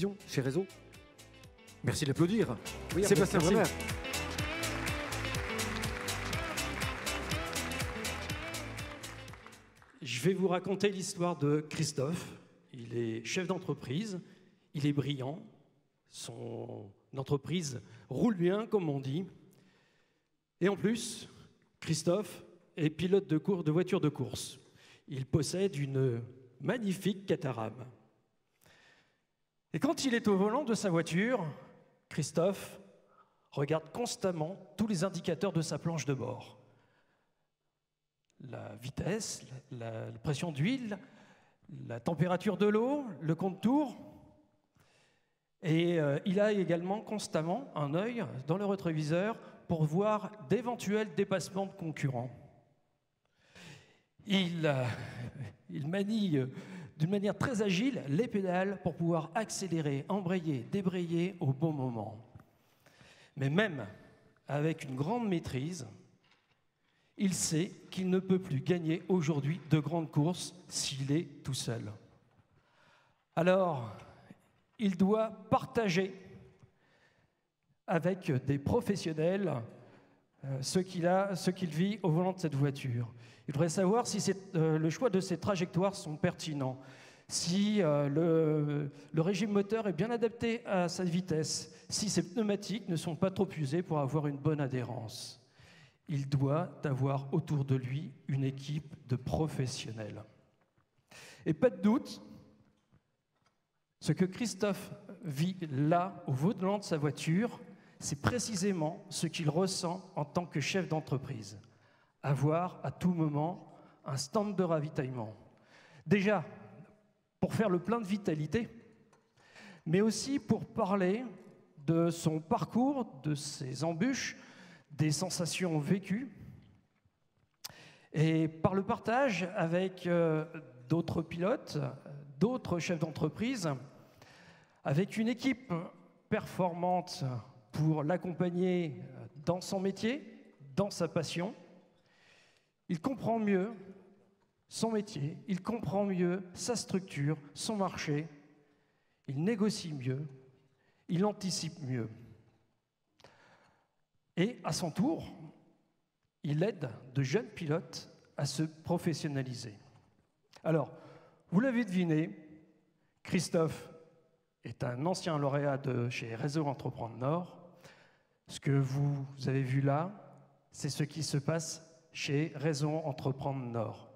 vision chez Réseau. Merci d'applaudir. Oui, Sébastien merci. Bremer. Je vais vous raconter l'histoire de Christophe. Il est chef d'entreprise, il est brillant, son entreprise roule bien, comme on dit. Et en plus, Christophe est pilote de voiture de course. Il possède une magnifique Caterham. Et quand il est au volant de sa voiture, Christophe regarde constamment tous les indicateurs de sa planche de bord. La vitesse, la pression d'huile, la température de l'eau, le compte-tours. Et il a également constamment un œil dans le rétroviseur pour voir d'éventuels dépassements de concurrents. Il manie d'une manière très agile les pédales pour pouvoir accélérer, embrayer, débrayer au bon moment. Mais même avec une grande maîtrise, il sait qu'il ne peut plus gagner aujourd'hui de grandes courses s'il est tout seul. Alors, il doit partager avec des professionnels ce qu'il vit au volant de cette voiture. Il faudrait savoir si le choix de ces trajectoires sont pertinents, si le régime moteur est bien adapté à sa vitesse, si ses pneumatiques ne sont pas trop usés pour avoir une bonne adhérence. Il doit avoir autour de lui une équipe de professionnels. Et pas de doute, ce que Christophe vit là, au volant de sa voiture, c'est précisément ce qu'il ressent en tant que chef d'entreprise. Avoir à tout moment un stand de ravitaillement. Déjà, pour faire le plein de vitalité, mais aussi pour parler de son parcours, de ses embûches, des sensations vécues, et par le partage avec d'autres pilotes, d'autres chefs d'entreprise, avec une équipe performante pour l'accompagner dans son métier, dans sa passion. Il comprend mieux son métier, il comprend mieux sa structure, son marché, il négocie mieux, il anticipe mieux. Et à son tour, il aide de jeunes pilotes à se professionnaliser. Alors, vous l'avez deviné, Christophe est un ancien lauréat de chez Réseau Entreprendre Nord. Ce que vous avez vu là, c'est ce qui se passe chez Réseau Entreprendre Nord.